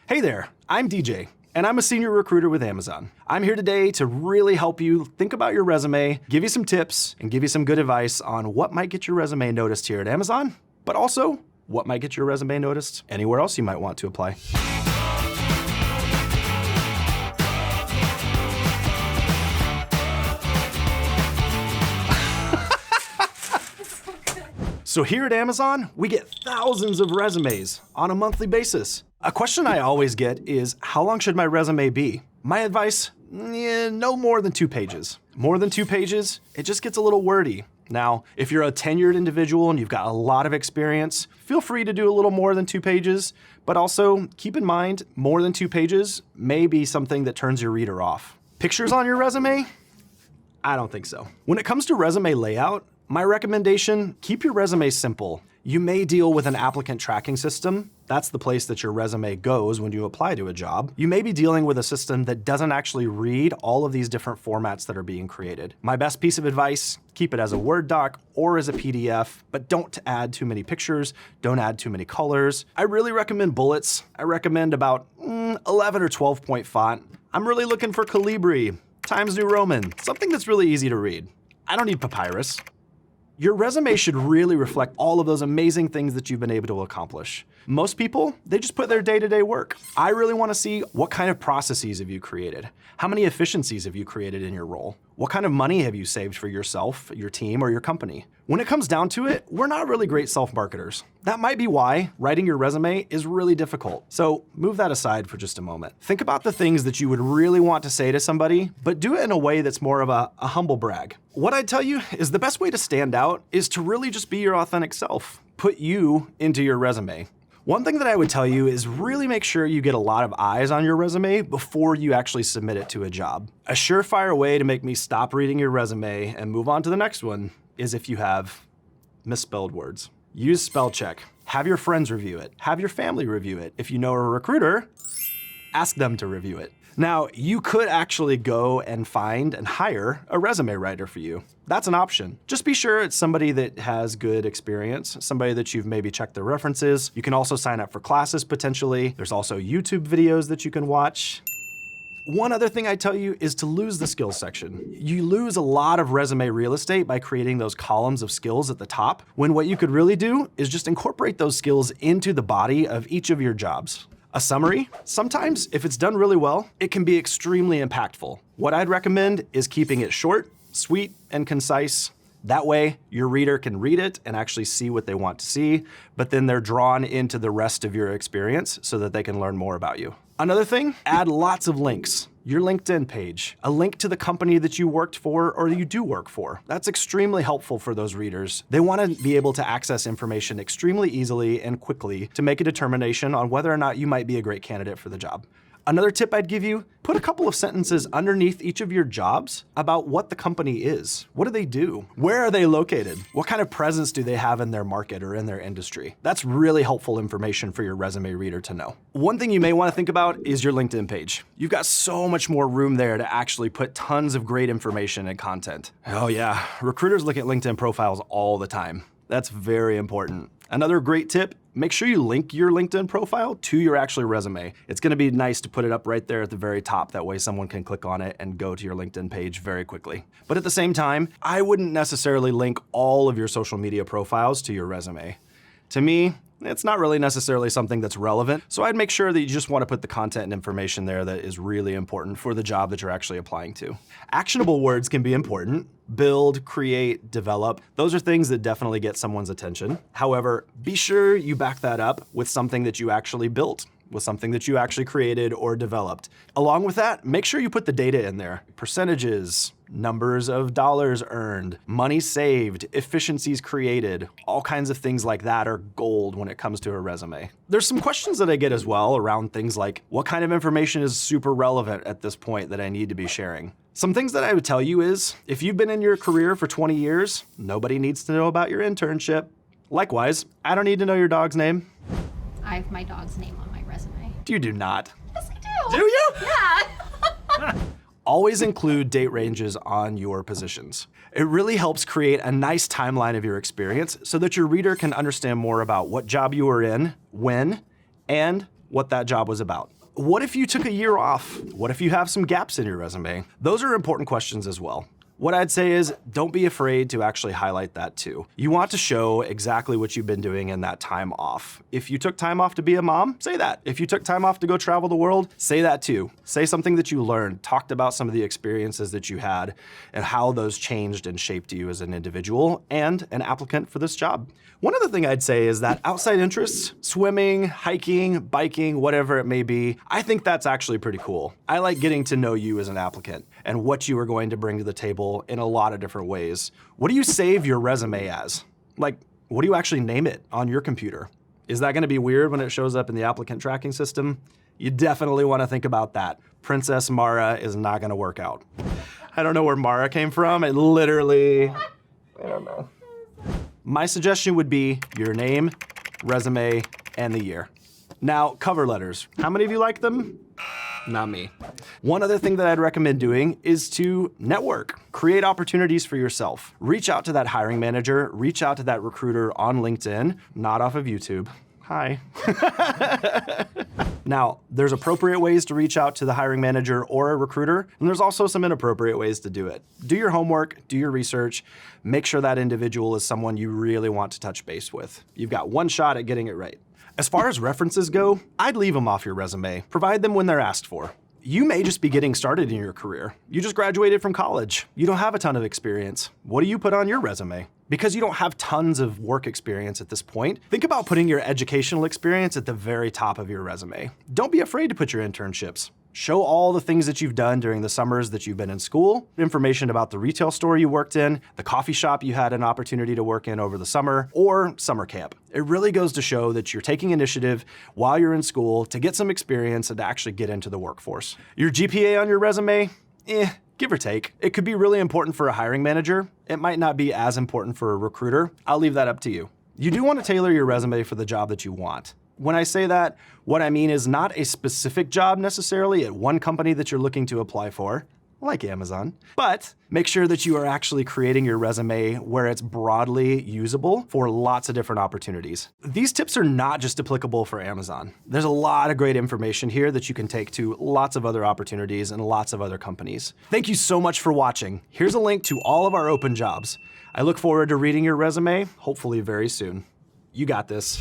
Hey there, I'm DJ, and I'm a senior recruiter with Amazon. I'm here today to really help you think about your resume, give you some tips, and give you some good advice on what might get your resume noticed here at Amazon, but also what might get your resume noticed anywhere else you might want to apply. So here at Amazon, we get thousands of resumes on a monthly basis. A question I always get is, how long should my resume be? My advice, no more than 2 pages. More than 2 pages, it just gets a little wordy. Now, if you're a tenured individual and you've got a lot of experience, feel free to do a little more than 2 pages, but also keep in mind, more than 2 pages may be something that turns your reader off. Pictures on your resume? I don't think so. When it comes to resume layout, my recommendation, keep your resume simple. You may deal with an applicant tracking system. That's the place that your resume goes when you apply to a job. You may be dealing with a system that doesn't actually read all of these different formats that are being created. My best piece of advice, keep it as a Word doc or as a PDF, but don't add too many pictures, don't add too many colors. I really recommend bullets. I recommend about 11 or 12 point font. I'm really looking for Calibri, Times New Roman, something that's really easy to read. I don't need papyrus. Your resume should really reflect all of those amazing things that you've been able to accomplish. Most people, they just put their day-to-day work. I really want to see what kind of processes have you created? How many efficiencies have you created in your role? What kind of money have you saved for yourself, your team, or your company? When it comes down to it, we're not really great self-marketers. That might be why writing your resume is really difficult. So move that aside for just a moment. Think about the things that you would really want to say to somebody, but do it in a way that's more of a humble brag. What I'd tell you is the best way to stand out is to really just be your authentic self. Put you into your resume. One thing that I would tell you is really make sure you get a lot of eyes on your resume before you actually submit it to a job. A surefire way to make me stop reading your resume and move on to the next one is if you have misspelled words. Use spell check. Have your friends review it. Have your family review it. If you know a recruiter, ask them to review it. Now, you could actually go and find and hire a resume writer for you. That's an option. Just be sure it's somebody that has good experience, somebody that you've maybe checked their references. You can also sign up for classes potentially. There's also YouTube videos that you can watch. One other thing I tell you is to lose the skills section. You lose a lot of resume real estate by creating those columns of skills at the top, when what you could really do is just incorporate those skills into the body of each of your jobs. A summary, sometimes if it's done really well, it can be extremely impactful. What I'd recommend is keeping it short, sweet, and concise. That way, your reader can read it and actually see what they want to see, but then they're drawn into the rest of your experience so that they can learn more about you. Another thing, add lots of links. Your LinkedIn page, a link to the company that you worked for or you do work for. That's extremely helpful for those readers. They want to be able to access information extremely easily and quickly to make a determination on whether or not you might be a great candidate for the job. Another tip I'd give you, put a couple of sentences underneath each of your jobs about what the company is. What do they do? Where are they located? What kind of presence do they have in their market or in their industry? That's really helpful information for your resume reader to know. One thing you may want to think about is your LinkedIn page. You've got so much more room there to actually put tons of great information and content. Oh yeah, recruiters look at LinkedIn profiles all the time. That's very important. Another great tip, make sure you link your LinkedIn profile to your actual resume. It's gonna be nice to put it up right there at the very top. That way someone can click on it and go to your LinkedIn page very quickly. But at the same time, I wouldn't necessarily link all of your social media profiles to your resume. To me, it's not really necessarily something that's relevant, so I'd make sure that you just want to put the content and information there that is really important for the job that you're actually applying to. Actionable words can be important. Build, create, develop. Those are things that definitely get someone's attention. However, be sure you back that up with something that you actually built, with something that you actually created or developed. Along with that, make sure you put the data in there. Percentages, numbers of dollars earned, money saved, efficiencies created, all kinds of things like that are gold when it comes to a resume. There's some questions that I get as well around things like, what kind of information is super relevant at this point that I need to be sharing? Some things that I would tell you is, if you've been in your career for 20 years, nobody needs to know about your internship. Likewise, I don't need to know your dog's name. I have my dog's name on my resume. You do not. Yes, I do. Do you? Yeah. Always include date ranges on your positions. It really helps create a nice timeline of your experience so that your reader can understand more about what job you were in, when, and what that job was about. What if you took a year off? What if you have some gaps in your resume? Those are important questions as well. What I'd say is don't be afraid to actually highlight that too. You want to show exactly what you've been doing in that time off. If you took time off to be a mom, say that. If you took time off to go travel the world, say that too. Say something that you learned, talked about some of the experiences that you had and how those changed and shaped you as an individual and an applicant for this job. One other thing I'd say is that outside interests, swimming, hiking, biking, whatever it may be, I think that's actually pretty cool. I like getting to know you as an applicant and what you are going to bring to the table in a lot of different ways. What do you save your resume as? Like, what do you actually name it on your computer? Is that gonna be weird when it shows up in the applicant tracking system? You definitely wanna think about that. Princess Mara is not gonna work out. I don't know where Mara came from. It literally, I don't know. My suggestion would be your name, resume, and the year. Now, cover letters. How many of you like them? Not me. One other thing that I'd recommend doing is to network, create opportunities for yourself. Reach out to that hiring manager, reach out to that recruiter on LinkedIn, not off of YouTube. Hi. Now, there's appropriate ways to reach out to the hiring manager or a recruiter, and there's also some inappropriate ways to do it. Do your homework, do your research, make sure that individual is someone you really want to touch base with. You've got one shot at getting it right. As far as references go, I'd leave them off your resume. Provide them when they're asked for. You may just be getting started in your career. You just graduated from college. You don't have a ton of experience. What do you put on your resume? Because you don't have tons of work experience at this point, think about putting your educational experience at the very top of your resume. Don't be afraid to put your internships. Show all the things that you've done during the summers that you've been in school, information about the retail store you worked in, the coffee shop you had an opportunity to work in over the summer, or summer camp. It really goes to show that you're taking initiative while you're in school to get some experience and to actually get into the workforce. Your GPA on your resume? Give or take. It could be really important for a hiring manager. It might not be as important for a recruiter. I'll leave that up to you. You do want to tailor your resume for the job that you want. When I say that, what I mean is not a specific job necessarily at one company that you're looking to apply for, like Amazon, but make sure that you are actually creating your resume where it's broadly usable for lots of different opportunities. These tips are not just applicable for Amazon. There's a lot of great information here that you can take to lots of other opportunities and lots of other companies. Thank you so much for watching. Here's a link to all of our open jobs. I look forward to reading your resume, hopefully very soon. You got this.